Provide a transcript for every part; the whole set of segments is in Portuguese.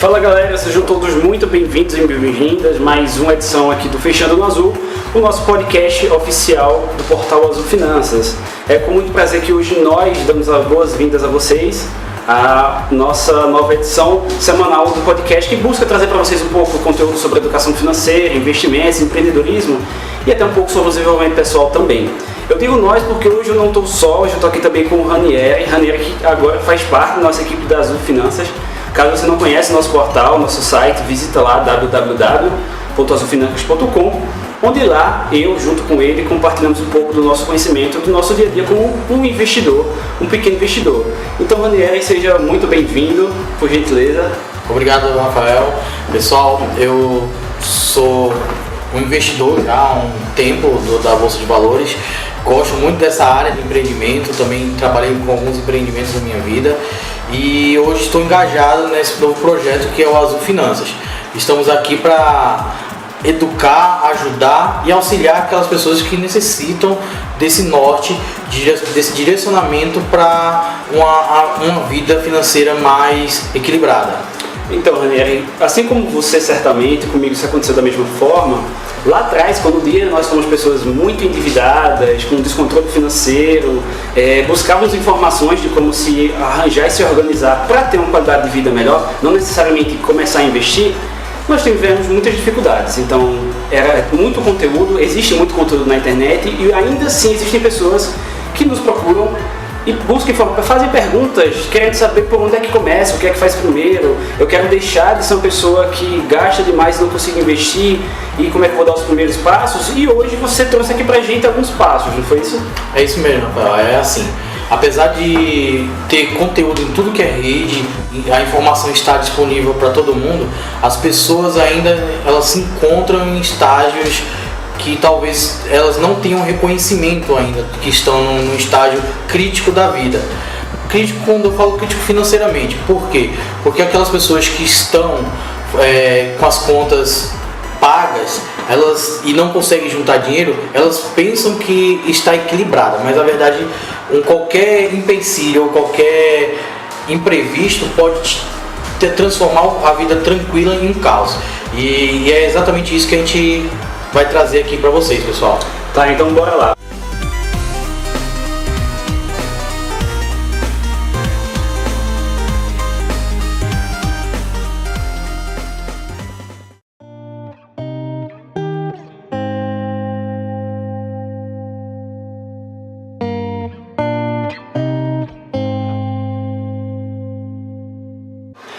Fala galera, sejam todos muito bem-vindos e bem-vindas. Mais uma edição aqui do Fechando no Azul, o nosso podcast oficial do portal Azul Finanças. É com muito prazer que hoje nós damos as boas-vindas a vocês a nossa nova edição semanal do podcast, que busca trazer para vocês um pouco de conteúdo sobre educação financeira, investimentos, empreendedorismo e até um pouco sobre o desenvolvimento pessoal também. Eu digo nós porque hoje eu não estou só, hoje eu estou aqui também com o Ranieri que agora faz parte da nossa equipe da Azul Finanças. Caso você não conheça nosso portal, nosso site, visita lá www.azulfinancas.com, onde lá eu, junto com ele, compartilhamos um pouco do nosso conhecimento, do nosso dia a dia como um investidor, um pequeno investidor. Então, Ranieri, seja muito bem-vindo, por gentileza. Obrigado, Rafael. Pessoal, eu sou um investidor já há um tempo da Bolsa de Valores. Gosto muito dessa área de empreendimento, também trabalhei com alguns empreendimentos na minha vida e hoje estou engajado nesse novo projeto que é o Azul Finanças. Estamos aqui para educar, ajudar e auxiliar aquelas pessoas que necessitam desse norte, desse direcionamento para uma vida financeira mais equilibrada. Então, Ranieri, assim como você certamente, comigo isso aconteceu da mesma forma, lá atrás, quando nós somos pessoas muito endividadas, com descontrole financeiro, buscávamos informações de como se arranjar e se organizar para ter uma qualidade de vida melhor, não necessariamente começar a investir, nós tivemos muitas dificuldades. Então, era muito conteúdo, existe muito conteúdo na internet e ainda assim existem pessoas que nos procuram e buscam informações, fazem perguntas, querendo saber por onde é que começa, o que é que faz primeiro. Eu quero deixar de ser uma pessoa que gasta demais e não consigo investir, e como é que eu vou dar os primeiros passos. E hoje você trouxe aqui pra gente alguns passos, não foi isso? É isso mesmo, Rafael. É assim, apesar de ter conteúdo em tudo que é rede, a informação está disponível para todo mundo, as pessoas ainda elas se encontram em estágios que talvez elas não tenham reconhecimento ainda, que estão num estágio crítico da vida. Crítico, quando eu falo crítico financeiramente, por quê? Porque aquelas pessoas que estão com as contas pagas, e não conseguem juntar dinheiro, elas pensam que está equilibrada, mas na verdade qualquer empecilho ou qualquer imprevisto pode transformar a vida tranquila em um caos. E é exatamente isso que a gente vai trazer aqui para vocês, pessoal. Tá, então bora lá.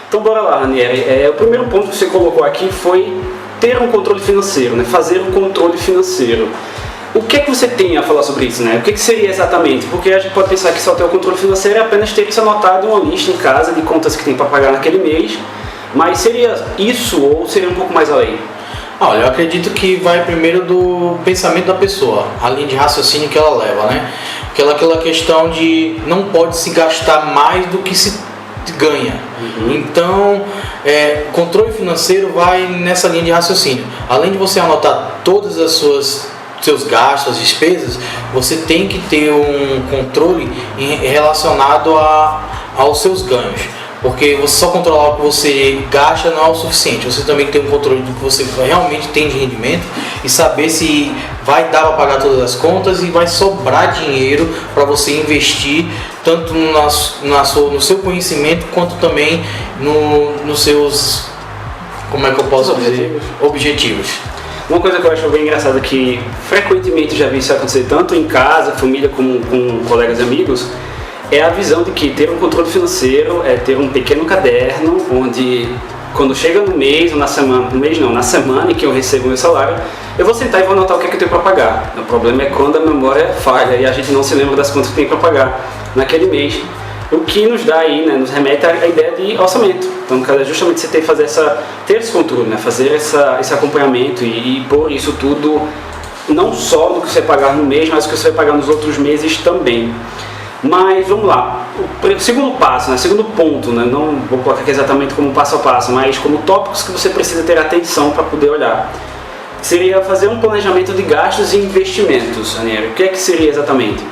Então bora lá, Ranieri. O primeiro ponto que você colocou aqui foi ter um controle financeiro, né? Fazer um controle financeiro. O que é que você tem a falar sobre isso, né? O que seria exatamente? Porque a gente pode pensar que só ter o controle financeiro é apenas ter isso anotado em uma lista em casa de contas que tem para pagar naquele mês, mas seria isso ou seria um pouco mais além? Olha, eu acredito que vai primeiro do pensamento da pessoa, a linha de raciocínio que ela leva, né? Aquela questão de não pode se gastar mais do que se ganha. Então, controle financeiro vai nessa linha de raciocínio. Além de você anotar todas as seus gastos, as despesas, você tem que ter um controle relacionado aos seus ganhos. Porque você só controlar o que você gasta não é o suficiente. Você também tem um controle do que você realmente tem de rendimento e saber se vai dar para pagar todas as contas e vai sobrar dinheiro para você investir tanto no seu conhecimento quanto também nos seus, como é que eu posso dizer, objetivos. Uma coisa que eu acho bem engraçada é que frequentemente já vi isso acontecer tanto em casa, família, como com colegas e amigos, é a visão de que ter um controle financeiro é ter um pequeno caderno onde, quando chega no mês ou na semana, na semana em que eu recebo o meu salário, eu vou sentar e vou anotar o que é que eu tenho para pagar. O problema é quando a memória falha e a gente não se lembra das contas que tem para pagar naquele mês. O que nos dá aí, né, nos remete à ideia de orçamento. Então, justamente você tem que fazer ter esse controle, né, fazer esse acompanhamento e pôr isso tudo não só no que você pagar no mês, mas o que você vai pagar nos outros meses também. Mas vamos lá, o segundo passo, né, segundo ponto, né, não vou colocar aqui exatamente como passo a passo, mas como tópicos que você precisa ter atenção para poder olhar, seria fazer um planejamento de gastos e investimentos. Ranieri, o que é que seria exatamente?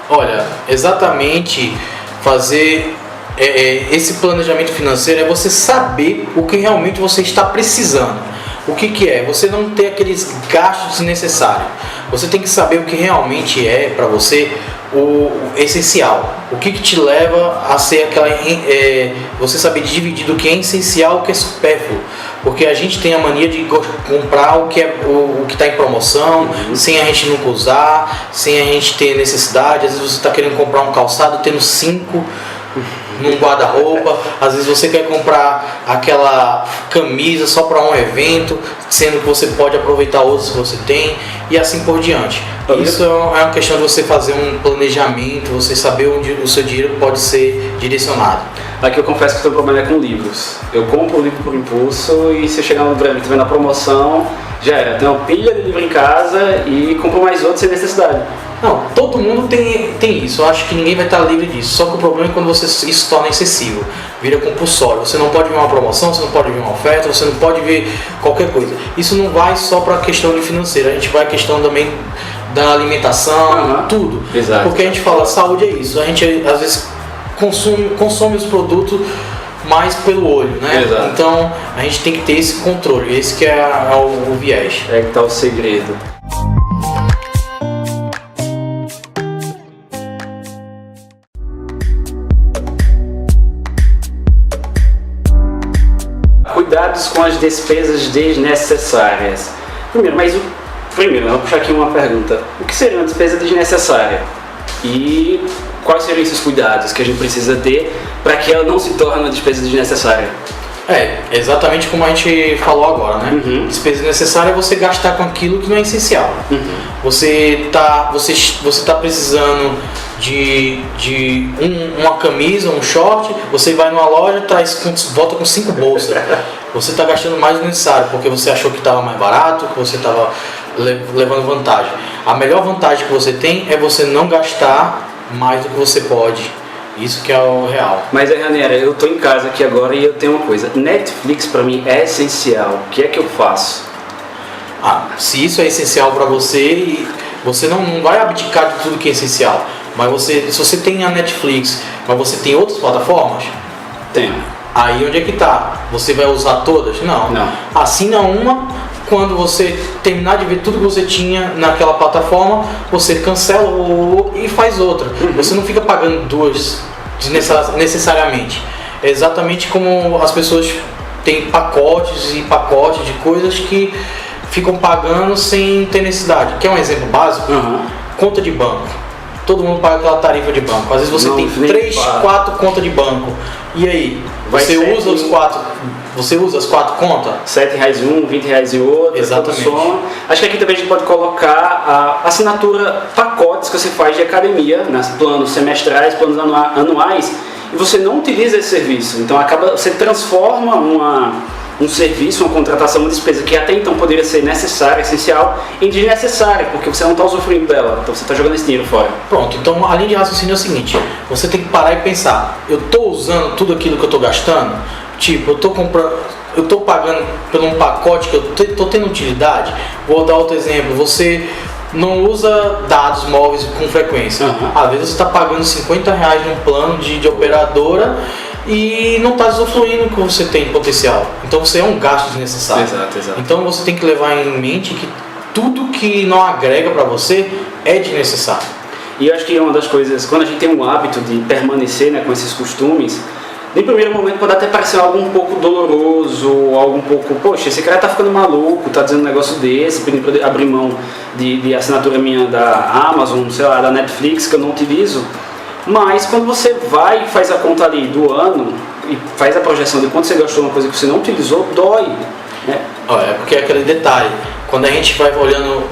Olha, exatamente fazer esse planejamento financeiro é você saber o que realmente você está precisando. O que é? Você não ter aqueles gastos desnecessários. Você tem que saber o que realmente é para você o essencial. O que te leva a ser aquela... você saber dividir do que é essencial e o que é supérfluo. Porque a gente tem a mania de comprar o que está em promoção, sem a gente nunca usar, sem a gente ter necessidade. Às vezes você está querendo comprar um calçado tendo 5 num guarda-roupa, às vezes você quer comprar aquela camisa só para um evento, sendo que você pode aproveitar outros que você tem, e assim por diante. Isso é uma questão de você fazer um planejamento, você saber onde o seu dinheiro pode ser direcionado. Aqui eu confesso que o teu problema é com livros. Eu compro o livro por impulso e se eu chegar no livro que vem na promoção, já era. Eu tenho uma pilha de livro em casa e compro mais outros sem necessidade. Não, todo mundo tem isso. Eu acho que ninguém vai estar livre disso. Só que o problema é quando isso se torna excessivo, vira compulsório. Você não pode ver uma promoção, você não pode ver uma oferta, você não pode ver qualquer coisa. Isso não vai só para a questão de financeira, a gente vai a questão também da alimentação, tudo. Exato. Porque a gente fala, saúde é isso. A gente às vezes consome os produtos mais pelo olho, né? Exato. Então a gente tem que ter esse controle. Esse que é o viés. É que está o segredo. Cuidados com as despesas desnecessárias. Primeiro, eu vou puxar aqui uma pergunta. O que seria uma despesa desnecessária? E quais seriam esses cuidados que a gente precisa ter para que ela não se torne uma despesa desnecessária? Exatamente como a gente falou agora, né? Despesa desnecessária é você gastar com aquilo que não é essencial. Você tá precisando de uma camisa, um short, você vai numa loja, volta com 5 bolsas. Você está gastando mais do necessário, porque você achou que estava mais barato, que você estava levando vantagem. A melhor vantagem que você tem é você não gastar mais do que você pode. Isso que é o real. Mas Ranieri, eu tô em casa aqui agora e eu tenho uma coisa. Netflix para mim é essencial. O que é que eu faço? Se isso é essencial para você, você não vai abdicar de tudo que é essencial. Mas se você tem a Netflix, mas você tem outras plataformas? Tenho. Aí onde é que tá? Você vai usar todas? Não. Assina uma, quando você terminar de ver tudo que você tinha naquela plataforma, você cancela e faz outra. Você não fica pagando duas necessariamente. É exatamente como as pessoas têm pacotes e pacotes de coisas que ficam pagando sem ter necessidade. Quer um exemplo básico? Conta de banco. Todo mundo paga aquela tarifa de banco. Às vezes você tem 3, 4 contas de banco. E aí? Você usa as 4 contas? R$7 em um, R$20 em outro. Exatamente. Acho que aqui também a gente pode colocar a assinatura, pacotes que você faz de academia, né? Planos semestrais, planos anuais, e você não utiliza esse serviço. Então você transforma um serviço, uma contratação, uma despesa que até então poderia ser necessária, essencial, em desnecessária, porque você não está usufruindo dela, então você está jogando esse dinheiro fora. Pronto, então a linha de raciocínio é o seguinte: você tem que parar e pensar, eu estou usando tudo aquilo que eu estou gastando? Tipo, eu estou pagando por um pacote que eu estou tendo utilidade? Vou dar outro exemplo: você não usa dados móveis com frequência. Às vezes você está pagando R$50 num plano de operadora e não está usufruindo o que você tem de potencial. Então você é um gasto desnecessário. Exato. Então você tem que levar em mente que tudo que não agrega para você é desnecessário. E eu acho que uma das coisas, quando a gente tem um hábito de permanecer, né, com esses costumes, no primeiro momento pode até parecer algo um pouco doloroso, algo um pouco, poxa, esse cara tá ficando maluco, tá dizendo um negócio desse, pedindo pra eu abrir mão de assinatura minha da Amazon, sei lá, da Netflix, que eu não utilizo. Mas quando você vai e faz a conta ali do ano e faz a projeção de quanto você gastou uma coisa que você não utilizou, dói, né? É porque é aquele detalhe, quando a gente vai olhando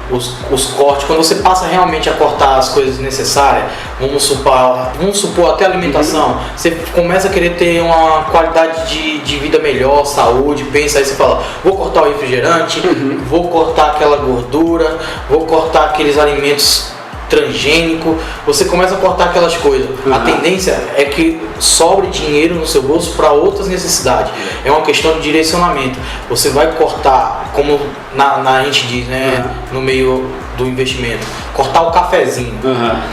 os cortes, quando você passa realmente a cortar as coisas necessárias, vamos supor até alimentação, você começa a querer ter uma qualidade de vida melhor, saúde, pensa aí, você fala, vou cortar o refrigerante, vou cortar aquela gordura, vou cortar aqueles alimentos transgênico, você começa a cortar aquelas coisas. A tendência é que sobre dinheiro no seu bolso para outras necessidades. É uma questão de direcionamento. Você vai cortar, como a gente diz, né, no meio do investimento. Cortar o cafezinho.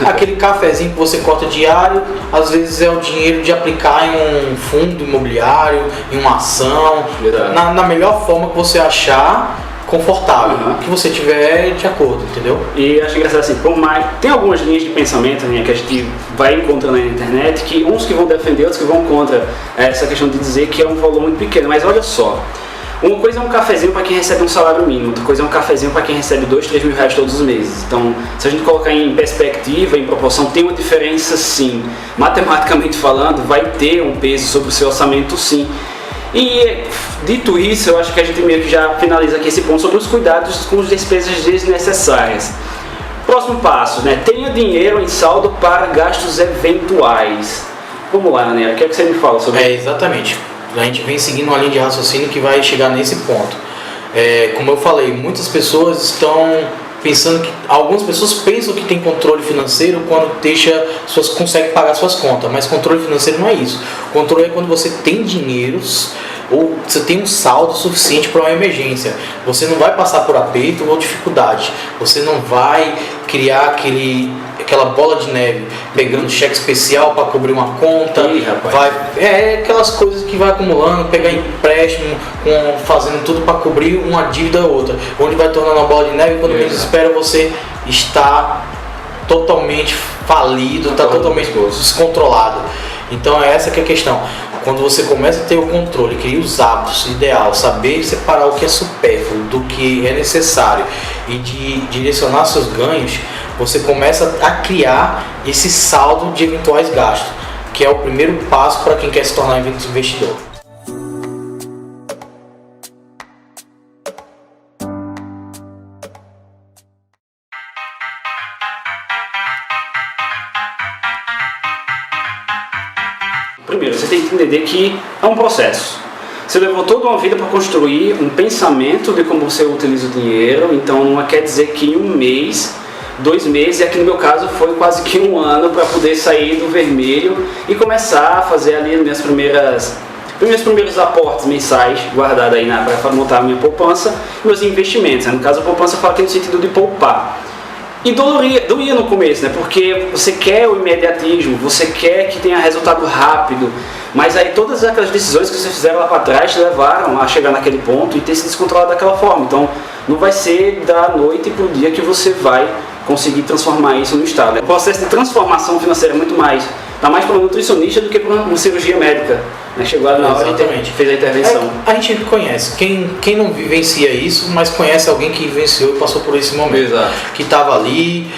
Aquele cafezinho que você corta diário, às vezes é o dinheiro de aplicar em um fundo imobiliário, em uma ação, na melhor forma que você achar confortável, que você tiver de acordo, entendeu? E acho engraçado assim, por mais, tem algumas linhas de pensamento, né, que a gente vai encontrando na internet, que uns que vão defender, outros que vão contra essa questão de dizer que é um valor muito pequeno, mas olha só, uma coisa é um cafezinho para quem recebe um salário mínimo, outra coisa é um cafezinho para quem recebe 2, 3 mil reais todos os meses. Então, se a gente colocar em perspectiva, em proporção, tem uma diferença sim. Matematicamente falando, vai ter um peso sobre o seu orçamento sim. E dito isso, eu acho que a gente meio que já finaliza aqui esse ponto sobre os cuidados com as despesas desnecessárias. Próximo passo, né? Tenha dinheiro em saldo para gastos eventuais. Vamos lá, Daniela, o que é que você me fala sobre isso? Exatamente. A gente vem seguindo uma linha de raciocínio que vai chegar nesse ponto. Como eu falei, muitas pessoas estão pensando que... Algumas pessoas pensam que tem controle financeiro quando consegue pagar suas contas, mas controle financeiro não é isso. Controle é quando você tem dinheiros ou você tem um saldo suficiente para uma emergência. Você não vai passar por aperto ou dificuldade. Você não vai criar aquela bola de neve, pegando cheque especial para cobrir uma conta. Aquelas coisas que vai acumulando, pegar empréstimo, fazendo tudo para cobrir uma dívida ou outra, onde vai tornando uma bola de neve e quando menos espera você está totalmente falido, está totalmente descontrolado. Então é essa que é a questão. Quando você começa a ter o controle, criar os hábitos, ideal, saber separar o que é supérfluo do que é necessário e de direcionar seus ganhos, você começa a criar esse saldo de eventuais gastos, que é o primeiro passo para quem quer se tornar investidor. Primeiro, você tem que entender que é um processo. Você levou toda uma vida para construir um pensamento de como você utiliza o dinheiro, então não quer dizer que em 1 mês, 2 meses, e aqui no meu caso foi quase que 1 ano para poder sair do vermelho e começar a fazer ali meus primeiros aportes mensais guardados aí para montar a minha poupança e meus investimentos. No caso, a poupança fala aqui no sentido de poupar. E doía no começo, né? Porque você quer o imediatismo, você quer que tenha resultado rápido, mas aí todas aquelas decisões que você fizeram lá para trás te levaram a chegar naquele ponto e ter se descontrolado daquela forma. Então, não vai ser da noite para o dia que você vai conseguir transformar isso no estado. O processo de transformação financeira é muito mais, está mais para um nutricionista do que para uma cirurgia médica. Chegou lá na hora e fez a intervenção. A gente conhece, quem não vivencia isso, mas conhece alguém que vivenciou e passou por esse momento. Exato. Que estava ali,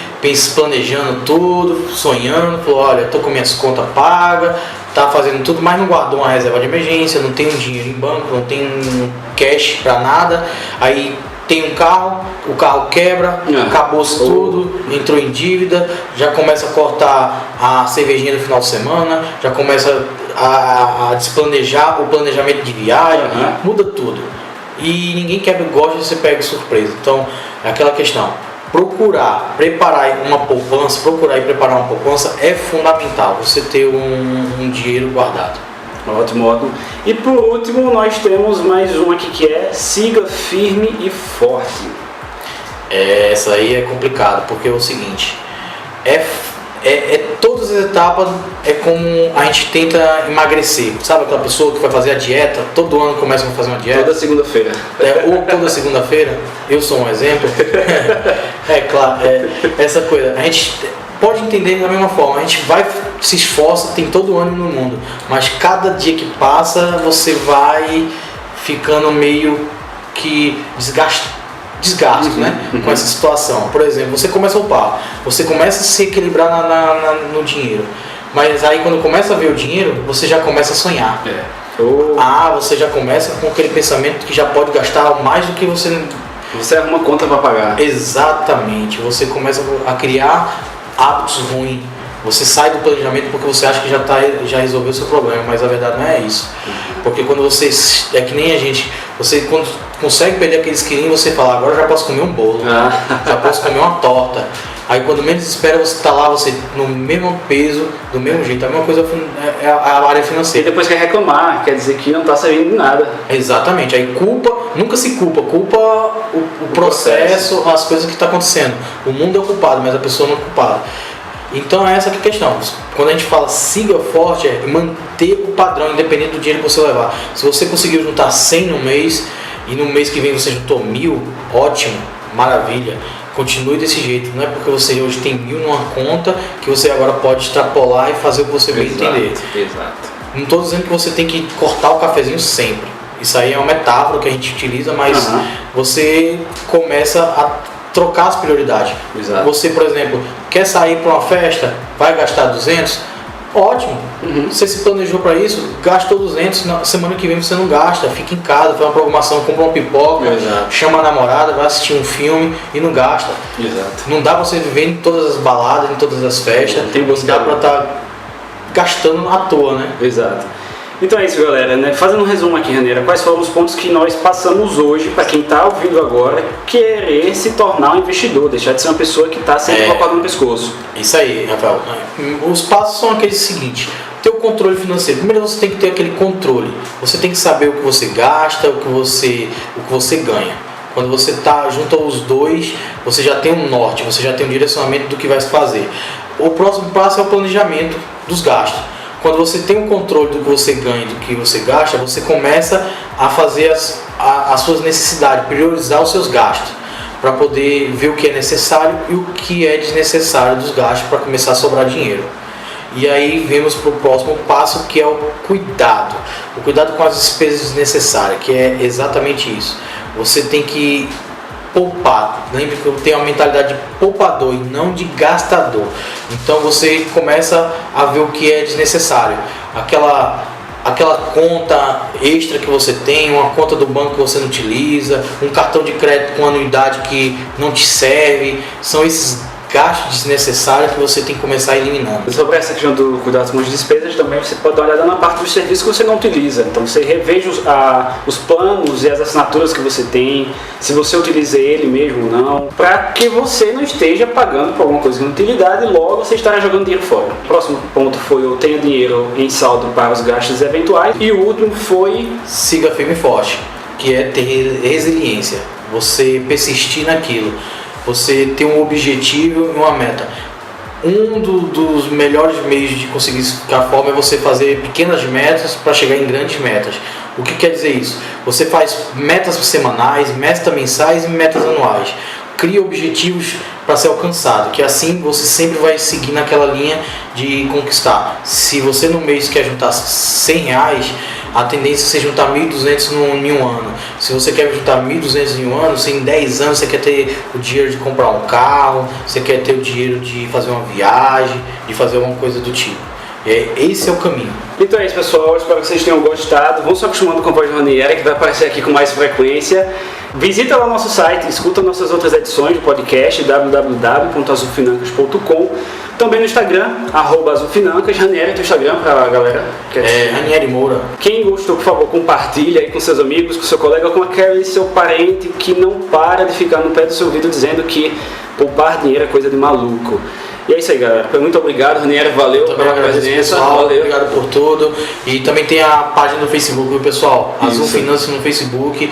planejando tudo, sonhando, falou, olha, estou com minhas contas pagas, tá fazendo tudo, mas não guardou uma reserva de emergência, não tem um dinheiro em banco, não tem um cash para nada, aí tem um carro, o carro quebra, acabou-se tudo, entrou em dívida, já começa a cortar a cervejinha do final de semana, já começa a desplanejar o planejamento de viagem, muda tudo. E ninguém gosta de ser pego de surpresa. Então, é aquela questão, procurar e preparar uma poupança é fundamental, você ter um dinheiro guardado. Ótimo, ótimo. E por último, nós temos mais uma aqui que é siga firme e forte. Essa aí é complicado, porque é o seguinte, todas as etapas é como a gente tenta emagrecer. Sabe aquela pessoa que vai fazer a dieta, todo ano começa a fazer uma dieta? Toda segunda-feira. Ou toda segunda-feira, eu sou um exemplo. Claro, essa coisa, a gente pode entender da mesma forma, a gente se esforça, tem todo o ânimo no mundo, mas cada dia que passa você vai ficando meio que desgaste, né? Com essa situação. Por exemplo, você começa a upar, você começa a se equilibrar no dinheiro, mas aí quando começa a ver o dinheiro, você já começa a sonhar. Você já começa com aquele pensamento que já pode gastar mais do que você arruma conta para pagar. Exatamente, você começa a criar hábitos ruins. Você sai do planejamento porque você acha que já resolveu o seu problema, mas a verdade não é isso. Porque quando você, é que nem a gente, você quando consegue perder aqueles quilinhos, você fala, agora já posso comer um bolo, já posso comer uma torta. Aí quando menos espera, você está lá, você no mesmo peso, do mesmo jeito. A mesma coisa é a área financeira. E depois quer reclamar, quer dizer que não está servindo de nada. Exatamente. Aí nunca se culpa o processo, as coisas que estão acontecendo. O mundo é o culpado, mas a pessoa não é culpada. Então é essa que é a questão. Quando a gente fala siga forte, é manter o padrão, independente do dinheiro que você levar. Se você conseguiu juntar 100 no mês e no mês que vem você juntou 1000, ótimo, maravilha. Continue desse jeito. Não é porque você hoje tem 1000 numa conta que você agora pode extrapolar e fazer o que você bem entender. Exato. Não estou dizendo que você tem que cortar o cafezinho sempre. Isso aí é uma metáfora que a gente utiliza, mas você começa a trocar as prioridades. Exato. Você, por exemplo, quer sair para uma festa, vai gastar 200? Ótimo. Você se planejou para isso, gastou 200, na semana que vem você não gasta, fica em casa, faz uma programação, compra uma pipoca, chama a namorada, vai assistir um filme e não gasta. Exato. Não dá para você viver em todas as baladas, em todas as festas, não dá para estar gastando à toa, né? Exato. Então é isso, galera, né? Fazendo um resumo aqui, Raneira, quais foram os pontos que nós passamos hoje para quem está ouvindo agora querer se tornar um investidor, deixar de ser uma pessoa que está sempre colocada no pescoço. Isso aí, Rafael. Os passos são aqueles seguintes: ter o controle financeiro. Primeiro você tem que ter aquele controle. Você tem que saber o que você gasta, o que você ganha. Quando você está junto aos dois, você já tem um norte, você já tem um direcionamento do que vai se fazer. O próximo passo é o planejamento dos gastos. Quando você tem um controle do que você ganha e do que você gasta, você começa a fazer as suas necessidades, priorizar os seus gastos, para poder ver o que é necessário e o que é desnecessário dos gastos, para começar a sobrar dinheiro. E aí vemos para o próximo passo, que é o cuidado. O cuidado com as despesas desnecessárias, que é exatamente isso. Você tem que poupar. Lembre que eu tenho uma mentalidade de poupador e não de gastador. Então você começa a ver o que é desnecessário. Aquela conta extra que você tem, uma conta do banco que você não utiliza, um cartão de crédito com anuidade que não te serve. São esses gastos desnecessários que você tem que começar eliminando. Sobre essa questão do cuidado com as despesas, também você pode dar uma olhada na parte dos serviços que você não utiliza. Então você reveja os planos e as assinaturas que você tem, se você utiliza ele mesmo ou não, para que você não esteja pagando por alguma coisa de utilidade e logo você estará jogando dinheiro fora. O próximo ponto foi eu tenha dinheiro em saldo para os gastos eventuais, e o último foi siga firme e forte, que é ter resiliência, você persistir naquilo. Você ter um objetivo e uma meta. Dos melhores meios de conseguir ficar forte é você fazer pequenas metas para chegar em grandes metas. O que quer dizer isso? Você faz metas semanais, metas mensais e metas anuais. Cria objetivos para ser alcançado, que assim você sempre vai seguir naquela linha de conquistar. Se você no mês quer juntar R$100, a tendência é você juntar 1.200 em um ano. Se você quer juntar 1.200 em um ano, se em 10 anos você quer ter o dinheiro de comprar um carro, você quer ter o dinheiro de fazer uma viagem, de fazer alguma coisa do tipo. Esse é o caminho. Então é isso, pessoal. Espero que vocês tenham gostado. Vão se acostumando com a voz de Raneira, que vai aparecer aqui com mais frequência. Visita lá o nosso site, escuta nossas outras edições do podcast, www.azulfinancas.com. Também no Instagram, @azulfinancas. Ranieri, teu Instagram para a galera? Ranieri Moura. Quem gostou, por favor, compartilha aí com seus amigos, com seu colega, com aquele seu parente que não para de ficar no pé do seu ouvido dizendo que poupar dinheiro é coisa de maluco. E é isso aí, galera. Muito obrigado, Ranieri. Valeu pela presença. Valeu. Obrigado por tudo. E também tem a página no Facebook, viu, pessoal? Azul Finanças no Facebook,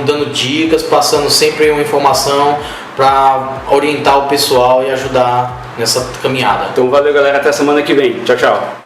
dando dicas, passando sempre uma informação para orientar o pessoal e ajudar nessa caminhada. Então valeu, galera. Até semana que vem. Tchau, tchau.